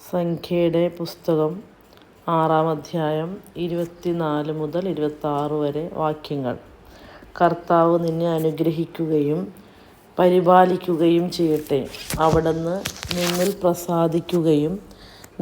സംഖ്യയുടെ പുസ്തകം 6-ാം അധ്യായം 24 മുതൽ 26 വരെ വാക്യങ്ങൾ. കർത്താവ് നിന്നെ അനുഗ്രഹിക്കുകയും പരിപാലിക്കുകയും ചെയ്യട്ടെ. അവിടുന്ന് നിന്നിൽ പ്രസാദിക്കുകയും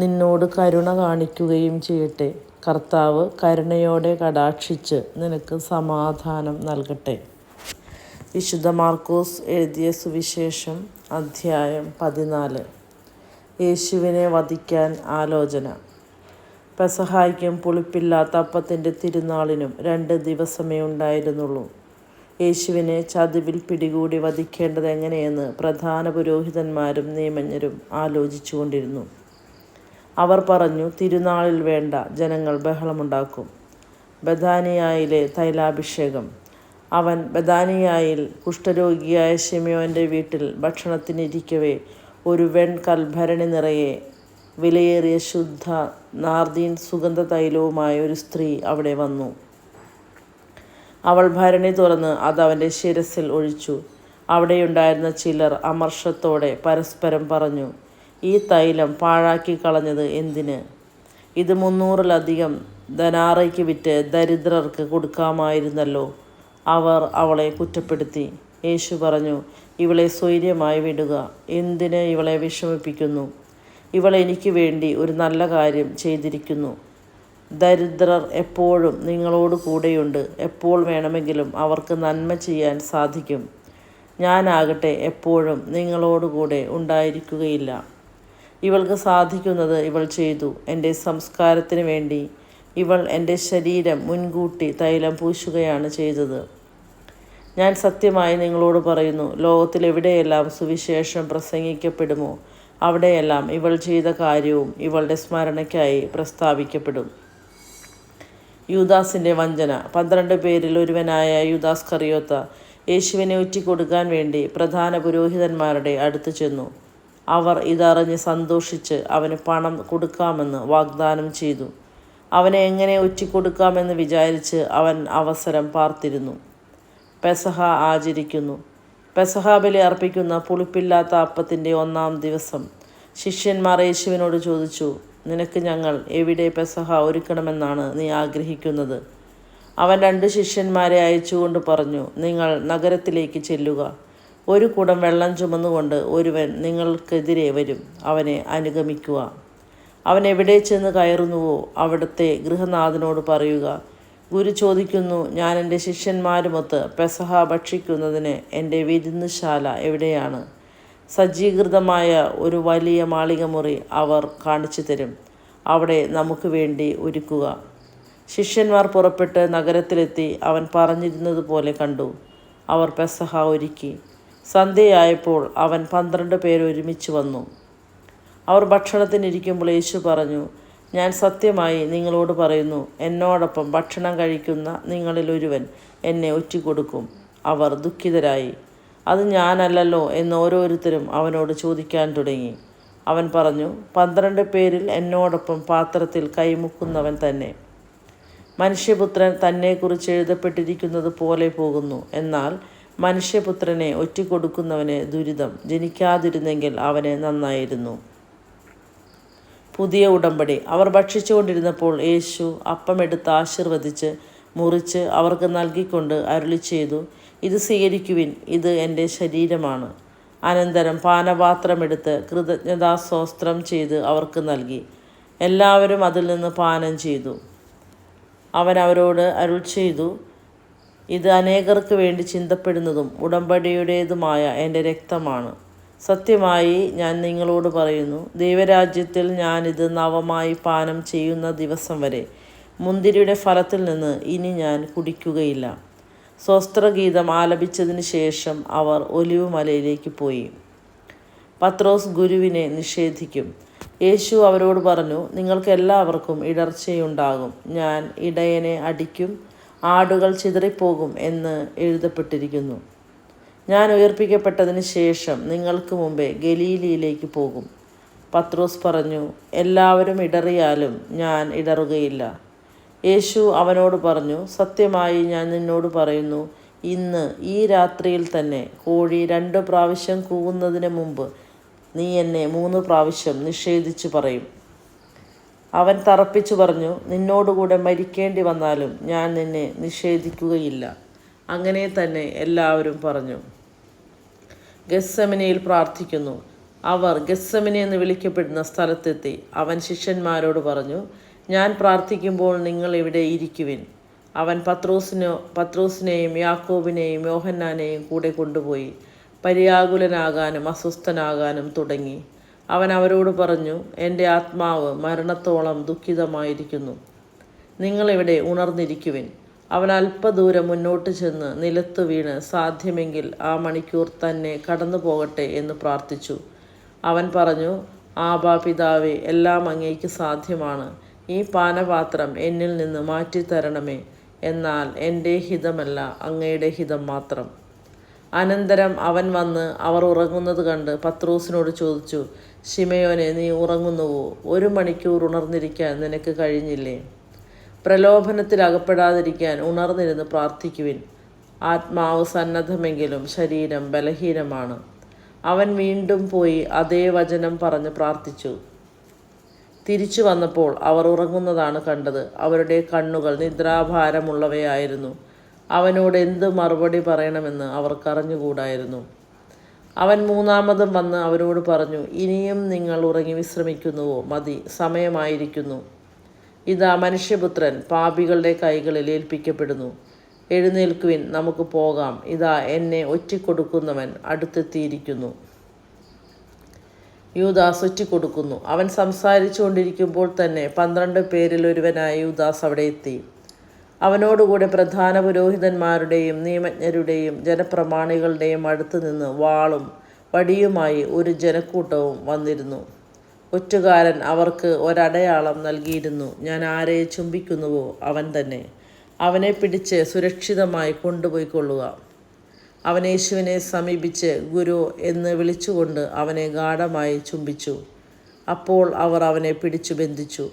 നിന്നോട് കരുണ കാണിക്കുകയും ചെയ്യട്ടെ. കർത്താവ് കരുണയോടെ കടാക്ഷിച്ച് നിനക്ക് സമാധാനം നൽകട്ടെ. വിശുദ്ധ മാർക്കോസ് എഴുതിയ സുവിശേഷം അധ്യായം 14. യേശുവിനെ വധിക്കാൻ ആലോചന. പെസഹായ്ക്കും പുളിപ്പില്ലാത്ത അപ്പത്തിൻ്റെ തിരുനാളിനും 2 ദിവസമേ ഉണ്ടായിരുന്നുള്ളൂ. യേശുവിനെ ചതിവിൽ പിടികൂടി വധിക്കേണ്ടത് എങ്ങനെയെന്ന് പ്രധാന പുരോഹിതന്മാരും നിയമജ്ഞരും ആലോചിച്ചുകൊണ്ടിരുന്നു. അവർ പറഞ്ഞു, തിരുനാളിൽ വേണ്ട, ജനങ്ങൾ ബഹളമുണ്ടാക്കും. ബഥാനിയായിലെ തൈലാഭിഷേകം. അവൻ ബഥാനിയായിൽ കുഷ്ഠരോഗിയായ ശിമയോൻ്റെ വീട്ടിൽ ഭക്ഷണത്തിനിരിക്കവേ ഒരു കൽഭരണി നിറയെ വിലയേറിയ ശുദ്ധ നാർദീൻ സുഗന്ധ തൈലവുമായ ഒരു സ്ത്രീ അവിടെ വന്നു. അവൾ ഭരണി തുറന്ന് അത് അവൻ്റെ ശിരസിൽ ഒഴിച്ചു. അവിടെയുണ്ടായിരുന്ന ചിലർ അമർഷത്തോടെ പരസ്പരം പറഞ്ഞു, ഈ തൈലം പാഴാക്കി കളഞ്ഞത് എന്തിന്? ഇത് 300-ലധികം ധനാറയ്ക്ക് വിറ്റ് ദരിദ്രർക്ക് കൊടുക്കാമായിരുന്നല്ലോ. അവർ അവളെ കുറ്റപ്പെടുത്തി. യേശു പറഞ്ഞു, ഇവളെ സ്വൈര്യമായി വിടുക. എന്തിന് ഇവളെ വിഷമിപ്പിക്കുന്നു? ഇവൾ എനിക്ക് വേണ്ടി ഒരു നല്ല കാര്യം ചെയ്തിരിക്കുന്നു. ദരിദ്രർ എപ്പോഴും നിങ്ങളോട് കൂടെയുണ്ട്. എപ്പോൾ വേണമെങ്കിലും അവർക്ക് നന്മ ചെയ്യാൻ സാധിക്കും. ഞാനാകട്ടെ എപ്പോഴും നിങ്ങളോട് കൂടെ ഉണ്ടായിരിക്കുകയില്ല. ഇവൾക്ക് സാധിക്കുന്നത് ഇവൾ ചെയ്തു. എൻ്റെ സംസ്കാരത്തിന് വേണ്ടി ഇവൾ എൻ്റെ ശരീരം മുൻകൂട്ടി തൈലം പൂശുകയാണ് ചെയ്തത്. ഞാൻ സത്യമായി നിങ്ങളോട് പറയുന്നു, ലോകത്തിലെവിടെയെല്ലാം സുവിശേഷം പ്രസംഗിക്കപ്പെടുമോ അവിടെയെല്ലാം ഇവൾ ചെയ്ത കാര്യവും ഇവളുടെ സ്മരണയ്ക്കായി പ്രസ്താവിക്കപ്പെടും. യൂദാസിൻ്റെ വഞ്ചന. 12 പേരിൽ ഒരുവനായ യൂദാസ് കറിയോത്ത യേശുവിനെ ഒറ്റിക്കൊടുക്കാൻ വേണ്ടി പ്രധാന പുരോഹിതന്മാരുടെ അടുത്ത് ചെന്നു. അവർ ഇതറിഞ്ഞ് സന്തോഷിച്ച് അവന് പണം കൊടുക്കാമെന്ന് വാഗ്ദാനം ചെയ്തു. അവനെ എങ്ങനെ ഒറ്റിക്കൊടുക്കാമെന്ന് വിചാരിച്ച് അവൻ അവസരം പാർത്തിരുന്നു. പെസഹ ആചരിക്കുന്നു. പെസഹ ബലി അർപ്പിക്കുന്ന പുളിപ്പില്ലാത്ത അപ്പത്തിൻ്റെ 1-ാം ദിവസം ശിഷ്യന്മാർ യേശുവിനോട് ചോദിച്ചു, നിനക്ക് ഞങ്ങൾ എവിടെ പെസഹ ഒരുക്കണമെന്നാണ് നീ ആഗ്രഹിക്കുന്നത്? അവൻ 2 ശിഷ്യന്മാരെ അയച്ചുകൊണ്ട് പറഞ്ഞു, നിങ്ങൾ നഗരത്തിലേക്ക് ചെല്ലുക. ഒരു കുടം വെള്ളം ചുമന്നുകൊണ്ട് ഒരുവൻ നിങ്ങൾക്കെതിരെ വരും. അവനെ അനുഗമിക്കുക. അവൻ എവിടെ ചെന്ന് കയറുന്നുവോ അവിടുത്തെ ഗൃഹനാഥനോട് പറയുക, ഗുരു ചോദിക്കുന്നു, ഞാൻ എൻ്റെ ശിഷ്യന്മാരുമൊത്ത് പെസഹ ഭക്ഷിക്കുന്നതിന് എൻ്റെ വിരുന്നുശാല എവിടെയാണ്? സജ്ജീകൃതമായ ഒരു വലിയ മാളികമുറി അവർ കാണിച്ചു തരും. അവിടെ നമുക്ക് വേണ്ടി ഒരുക്കുക. ശിഷ്യന്മാർ പുറപ്പെട്ട് നഗരത്തിലെത്തി അവൻ പറഞ്ഞിരുന്നതുപോലെ കണ്ടു. അവർ പെസഹ ഒരുക്കി. സന്ധ്യയായപ്പോൾ അവൻ 12 പേർ ഒരുമിച്ച് വന്നു. അവർ ഭക്ഷണത്തിനിരിക്കുമ്പോൾ യേശു പറഞ്ഞു, ഞാൻ സത്യമായി നിങ്ങളോട് പറയുന്നു, എന്നോടൊപ്പം ഭക്ഷണം കഴിക്കുന്ന നിങ്ങളിൽ ഒരുവൻ എന്നെ ഒറ്റിക്കൊടുക്കും. അവർ ദുഃഖിതരായി. അത് ഞാനല്ലല്ലോ എന്ന് ഓരോരുത്തരും അവനോട് ചോദിക്കാൻ തുടങ്ങി. അവൻ പറഞ്ഞു, 12 പേരിൽ എന്നോടൊപ്പം പാത്രത്തിൽ കൈമുക്കുന്നവൻ തന്നെ. മനുഷ്യപുത്രൻ തന്നെക്കുറിച്ച് എഴുതപ്പെട്ടിരിക്കുന്നത് പോലെ പോകുന്നു. എന്നാൽ മനുഷ്യപുത്രനെ ഒറ്റിക്കൊടുക്കുന്നവന് ദുരിതം. ജനിക്കാതിരുന്നെങ്കിൽ അവന് നന്നായിരുന്നു. പുതിയ ഉടമ്പടി. അവർ ഭക്ഷിച്ചുകൊണ്ടിരുന്നപ്പോൾ യേശു അപ്പമെടുത്ത് ആശീർവദിച്ച് മുറിച്ച് അവർക്ക് നൽകിക്കൊണ്ട് അരുളി ചെയ്തു, ഇത് സ്വീകരിക്കുവിൻ, ഇത് എൻ്റെ ശരീരമാണ്. അനന്തരം പാനപാത്രമെടുത്ത് കൃതജ്ഞതാസ്തോത്രം ചെയ്ത് അവർക്ക് നൽകി. എല്ലാവരും അതിൽ നിന്ന് പാനം ചെയ്തു. അവൻ അവരോട് അരുൾ ചെയ്തു, ഇത് അനേകർക്ക് വേണ്ടി ചിന്തപ്പെടുന്നതും ഉടമ്പടിയുടേതുമായ എൻ്റെ രക്തമാണ്. സത്യമായി ഞാൻ നിങ്ങളോട് പറയുന്നു, ദൈവരാജ്യത്തിൽ ഞാനിത് നവമായി പാനം ചെയ്യുന്ന ദിവസം വരെ മുന്തിരിയുടെ ഫലത്തിൽ നിന്ന് ഇനി ഞാൻ കുടിക്കുകയില്ല. സ്വസ്ത്രഗീതം ആലപിച്ചതിന് ശേഷം അവർ ഒലിവ് മലയിലേക്ക് പോയി. പത്രോസ് ഗുരുവിനെ നിഷേധിക്കും. യേശു അവരോട് പറഞ്ഞു, നിങ്ങൾക്ക് എല്ലാവർക്കും ഇടർച്ചയുണ്ടാകും. ഞാൻ ഇടയനെ അടിക്കും, ആടുകൾ ചിതറിപ്പോകും എന്ന് എഴുതപ്പെട്ടിരിക്കുന്നു. ഞാൻ ഉയർപ്പിക്കപ്പെട്ടതിന് ശേഷം നിങ്ങൾക്ക് മുമ്പേ ഗലീലയിലേക്ക് പോകും. പത്രോസ് പറഞ്ഞു, എല്ലാവരും ഇടറിയാലും ഞാൻ ഇടറുകയില്ല. യേശു അവനോട് പറഞ്ഞു, സത്യമായി ഞാൻ നിന്നോട് പറയുന്നു, ഇന്ന് ഈ രാത്രിയിൽ തന്നെ കോഴി 2 പ്രാവശ്യം കൂവുന്നതിന് മുമ്പ് നീ എന്നെ 3 പ്രാവശ്യം നിഷേധിച്ചു പറയും. അവൻ തറപ്പിച്ചു പറഞ്ഞു, നിന്നോടുകൂടെ മരിക്കേണ്ടി വന്നാലും ഞാൻ നിന്നെ നിഷേധിക്കുകയില്ല. അങ്ങനെ തന്നെ എല്ലാവരും പറഞ്ഞു. ഗെത്സമനയിൽ പ്രാർത്ഥിക്കുന്നു. അവർ ഗെത്സമനെ എന്ന് വിളിക്കപ്പെടുന്ന സ്ഥലത്തെത്തി. അവൻ ശിഷ്യന്മാരോട് പറഞ്ഞു, ഞാൻ പ്രാർത്ഥിക്കുമ്പോൾ നിങ്ങൾ ഇവിടെ ഇരിക്കുവിൻ. അവൻ പത്രോസിനെയും യാക്കോബിനെയും യോഹന്നാനെയും കൂടെ കൊണ്ടുപോയി പര്യാകുലനാകാനും അസ്വസ്ഥനാകാനും തുടങ്ങി. അവൻ അവരോട് പറഞ്ഞു, എൻ്റെ ആത്മാവ് മരണത്തോളം ദുഃഖിതമായിരിക്കുന്നു. നിങ്ങളിവിടെ ഉണർന്നിരിക്കുവിൻ. അവൻ അല്പദൂരം മുന്നോട്ട് ചെന്ന് നിലത്തു വീണ് സാധ്യമെങ്കിൽ ആ മണിക്കൂർ തന്നെ കടന്നു പോകട്ടെ എന്ന് പ്രാർത്ഥിച്ചു. അവൻ പറഞ്ഞു, ആബാ പിതാവേ, എല്ലാം അങ്ങേക്ക് സാധ്യമാണ്. ഈ പാനപാത്രം എന്നിൽ നിന്ന് മാറ്റിത്തരണമേ. എന്നാൽ എൻ്റെ ഹിതമല്ല, അങ്ങയുടെ ഹിതം മാത്രം. അനന്തരം അവൻ വന്ന് അവർ ഉറങ്ങുന്നത് കണ്ട് പത്രോസിനോട് ചോദിച്ചു, ശിമയോനെ, നീ ഉറങ്ങുന്നുവോ? 1 മണിക്കൂർ ഉണർന്നിരിക്കാൻ നിനക്ക് കഴിഞ്ഞില്ലേ? പ്രലോഭനത്തിൽ അകപ്പെടാതിരിക്കാൻ ഉണർന്നിരുന്ന് പ്രാർത്ഥിക്കുവിൻ. ആത്മാവ് സന്നദ്ധമെങ്കിലും ശരീരം ബലഹീനമാണ്. അവൻ വീണ്ടും പോയി അതേ വചനം പറഞ്ഞ് പ്രാർത്ഥിച്ചു. തിരിച്ചു വന്നപ്പോൾ അവർ ഉറങ്ങുന്നതാണ് കണ്ടത്. അവരുടെ കണ്ണുകൾ നിദ്രാഭാരമുള്ളവയായിരുന്നു. അവനോട് എന്ത് മറുപടി പറയണമെന്ന് അവർക്കറിഞ്ഞുകൂടായിരുന്നു. അവൻ 3-മതും വന്ന് അവരോട് പറഞ്ഞു, ഇനിയും നിങ്ങൾ ഉറങ്ങി വിശ്രമിക്കുന്നുവോ? മതി, സമയമായിരിക്കുന്നു. ഇതാ, മനുഷ്യപുത്രൻ പാപികളുടെ കൈകളിൽ ഏൽപ്പിക്കപ്പെടുന്നു. എഴുന്നേൽക്കുവിൻ, നമുക്ക് പോകാം. ഇതാ, എന്നെ ഒറ്റിക്കൊടുക്കുന്നവൻ അടുത്തെത്തിയിരിക്കുന്നു. യൂദാസ് ഒറ്റിക്കൊടുക്കുന്നു. അവൻ സംസാരിച്ചു കൊണ്ടിരിക്കുമ്പോൾ തന്നെ 12 പേരിൽ ഒരുവനായ യൂദാസ് അവിടെ എത്തി. അവനോടുകൂടെ പ്രധാന പുരോഹിതന്മാരുടെയും നിയമജ്ഞരുടെയും ജനപ്രമാണികളുടെയും അടുത്ത് നിന്ന് വാളും വടിയുമായി ഒരു ജനക്കൂട്ടവും വന്നിരുന്നു. ഒറ്റുകാരൻ അവർക്ക് ഒരടയാളം നൽകിയിരുന്നു. ഞാൻ ആരെ ചുംബിക്കുന്നുവോ അവൻ തന്നെ. അവനെ പിടിച്ച് സുരക്ഷിതമായി കൊണ്ടുപോയിക്കൊള്ളുക. അവൻ യേശുവിനെ സമീപിച്ച് ഗുരു എന്ന് വിളിച്ചുകൊണ്ട് അവനെ ഗാഢമായി ചുംബിച്ചു. അപ്പോൾ അവർ അവനെ പിടിച്ചു ബന്ധിച്ചു.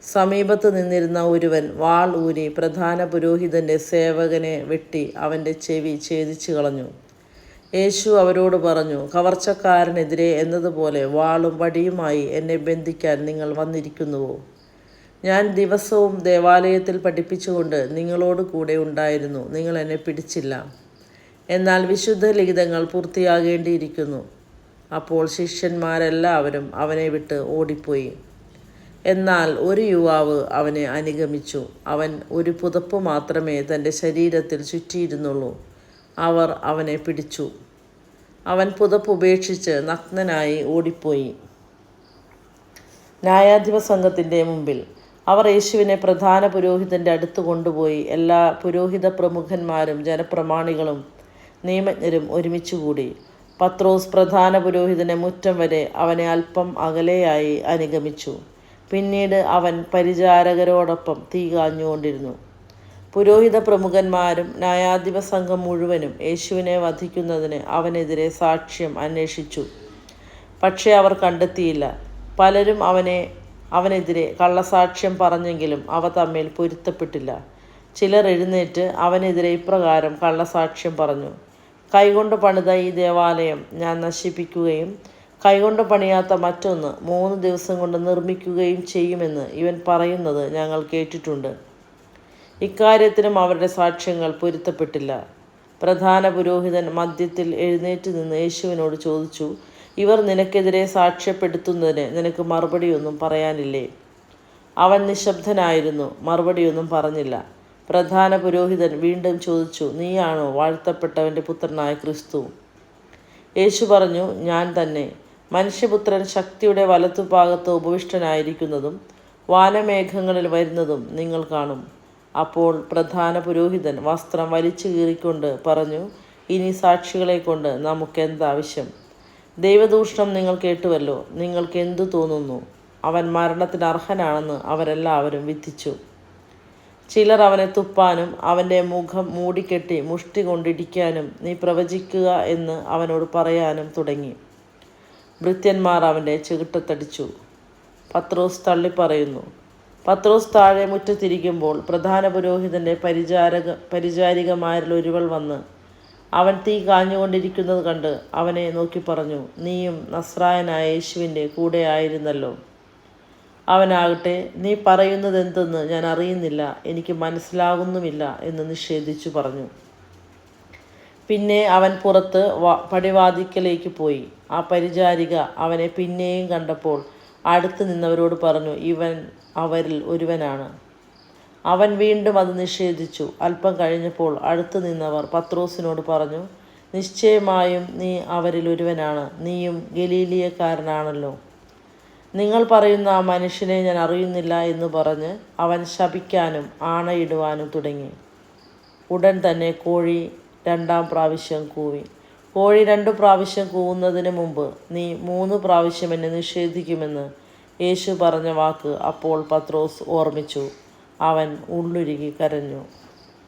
സമീപത്ത് നിന്നിരുന്ന ഒരുവൻ വാൾ ഊരി പ്രധാന പുരോഹിതൻ്റെ സേവകനെ വെട്ടി അവൻ്റെ ചെവി ഛേദിച്ചു കളഞ്ഞു. യേശു അവരോട് പറഞ്ഞു, കവർച്ചക്കാരനെതിരെ എന്നതുപോലെ വാളും വടിയുമായി എന്നെ ബന്ധിക്കാൻ നിങ്ങൾ വന്നിരിക്കുന്നുവോ? ഞാൻ ദിവസവും ദേവാലയത്തിൽ പഠിപ്പിച്ചുകൊണ്ട് നിങ്ങളോട് കൂടെ ഉണ്ടായിരുന്നു. നിങ്ങൾ എന്നെ പിടിച്ചില്ല. എന്നാൽ വിശുദ്ധ ലിഖിതങ്ങൾ പൂർത്തിയാകേണ്ടിയിരിക്കുന്നു. അപ്പോൾ ശിഷ്യന്മാരെല്ലാവരും അവനെ വിട്ട് ഓടിപ്പോയി. എന്നാൽ ഒരു യുവാവ് അവനെ അനുഗമിച്ചു. അവൻ ഒരു പുതപ്പ് മാത്രമേ തൻ്റെ ശരീരത്തിൽ ചുറ്റിയിരുന്നുള്ളൂ. അവർ അവനെ പിടിച്ചു. അവൻ പുതപ്പ് ഉപേക്ഷിച്ച് നഗ്നനായി ഓടിപ്പോയി. ന്യായാധിപ സംഘത്തിൻ്റെ മുമ്പിൽ അവർ യേശുവിനെ പ്രധാന പുരോഹിതൻ്റെ അടുത്ത് കൊണ്ടുപോയി. എല്ലാ പുരോഹിത പ്രമുഖന്മാരും ജനപ്രമാണികളും നിയമജ്ഞരും ഒരുമിച്ചുകൂടി. പത്രോസ് പ്രധാന പുരോഹിതനെ മുറ്റം വരെ അവനെ അല്പം അകലെയായി അനുഗമിച്ചു. പിന്നീട് അവൻ പരിചാരകരോടൊപ്പം തീ കാഞ്ഞുകൊണ്ടിരുന്നു. പുരോഹിത പ്രമുഖന്മാരും ന്യായാധിപ സംഘം മുഴുവനും യേശുവിനെ വധിക്കുന്നതിന് അവനെതിരെ സാക്ഷ്യം അന്വേഷിച്ചു. പക്ഷേ അവർ കണ്ടെത്തിയില്ല. പലരും അവനെതിരെ കള്ളസാക്ഷ്യം പറഞ്ഞെങ്കിലും അവ തമ്മിൽ പൊരുത്തപ്പെട്ടില്ല. ചിലർ എഴുന്നേറ്റ് അവനെതിരെ ഇപ്രകാരം കള്ളസാക്ഷ്യം പറഞ്ഞു, കൈകൊണ്ട് പണിത ഈ ദേവാലയം ഞാൻ നശിപ്പിക്കുകയും കൈകൊണ്ട് പണിയാത്ത മറ്റൊന്ന് 3 ദിവസം കൊണ്ട് നിർമ്മിക്കുകയും ചെയ്യുമെന്ന് ഇവൻ പറയുന്നത് ഞങ്ങൾ കേട്ടിട്ടുണ്ട്. ഇക്കാര്യത്തിനും അവരുടെ സാക്ഷ്യങ്ങൾ പൊരുത്തപ്പെട്ടില്ല. പ്രധാന പുരോഹിതൻ മധ്യത്തിൽ എഴുന്നേറ്റ് നിന്ന് യേശുവിനോട് ചോദിച്ചു, ഇവർ നിനക്കെതിരെ സാക്ഷ്യപ്പെടുത്തുന്നതിന് നിനക്ക് മറുപടിയൊന്നും പറയാനില്ലേ? അവൻ നിശബ്ദനായിരുന്നു, മറുപടിയൊന്നും പറഞ്ഞില്ല. പ്രധാന പുരോഹിതൻ വീണ്ടും ചോദിച്ചു, നീയാണോ വാഴ്ത്തപ്പെട്ടവൻ്റെ പുത്രനായ ക്രിസ്തു? യേശു പറഞ്ഞു, ഞാൻ തന്നെ. മനുഷ്യപുത്രൻ ശക്തിയുടെ വലത്തുഭാഗത്ത് ഉപവിഷ്ടനായിരിക്കുന്നതും വാനമേഘങ്ങളിൽ വരുന്നതും നിങ്ങൾ കാണും. അപ്പോൾ പ്രധാന പുരോഹിതൻ വസ്ത്രം വലിച്ചു കീറിക്കൊണ്ട് പറഞ്ഞു, ഇനി സാക്ഷികളെ കൊണ്ട് നമുക്കെന്താവശ്യം? ദൈവദൂഷണം നിങ്ങൾ കേട്ടുവല്ലോ. നിങ്ങൾക്ക് എന്തു തോന്നുന്നു? അവൻ മരണത്തിന് അർഹനാണെന്ന് അവരെല്ലാവരും വിധിച്ചു. ചിലർ അവനെ തുപ്പാനും അവൻ്റെ മുഖം മൂടിക്കെട്ടി മുഷ്ടി കൊണ്ടിടിക്കാനും നീ പ്രവചിക്കുക എന്ന് അവനോട് പറയാനും തുടങ്ങി. ഭൃത്യന്മാർ അവൻ്റെ ചെകിട്ടത്തടിച്ചു. പത്രോസ് തള്ളിപ്പറയുന്നു. പത്രോസ് താഴെ മുറ്റത്തിരിക്കുമ്പോൾ പ്രധാന പുരോഹിതൻ്റെ പരിചാരികമാരിൽ ഒരുവൾ വന്ന് അവൻ തീ കാഞ്ഞുകൊണ്ടിരിക്കുന്നത് കണ്ട് അവനെ നോക്കി പറഞ്ഞു, നീയും നസ്രായനായ യേശുവിൻ്റെ കൂടെ ആയിരുന്നല്ലോ. അവനാകട്ടെ, നീ പറയുന്നതെന്തെന്ന് ഞാൻ അറിയുന്നില്ല, എനിക്ക് മനസ്സിലാകുന്നുമില്ല എന്ന് നിഷേധിച്ചു പറഞ്ഞു. പിന്നെ അവൻ പുറത്ത് പടിവാതിക്കലേക്ക് പോയി. ആ പരിചാരിക അവനെ പിന്നെയും കണ്ടപ്പോൾ അടുത്ത് നിന്നവരോട് പറഞ്ഞു, ഇവൻ അവരിൽ ഒരുവനാണ്. അവൻ വീണ്ടും അത് നിഷേധിച്ചു. അല്പം കഴിഞ്ഞപ്പോൾ അടുത്ത് നിന്നവർ പത്രോസിനോട് പറഞ്ഞു, നിശ്ചയമായും നീ അവരിൽ ഒരുവനാണ്, നീയും ഗലീലിയക്കാരനാണല്ലോ. നിങ്ങൾ പറയുന്ന ആ മനുഷ്യനെ ഞാൻ അറിയുന്നില്ല എന്ന് പറഞ്ഞ് അവൻ ശപിക്കാനും ആണയിടുവാനും തുടങ്ങി. ഉടൻ തന്നെ കോഴി 2-ാം പ്രാവശ്യം കൂവി. കോഴി 2 പ്രാവശ്യം കൂവുന്നതിന് മുമ്പ് നീ 3 പ്രാവശ്യം എന്നെ നിഷേധിക്കുമെന്ന് യേശു പറഞ്ഞ വാക്ക് അപ്പോൾ പത്രോസ് ഓർമ്മിച്ചു. അവൻ ഉള്ളുരുകി കരഞ്ഞു.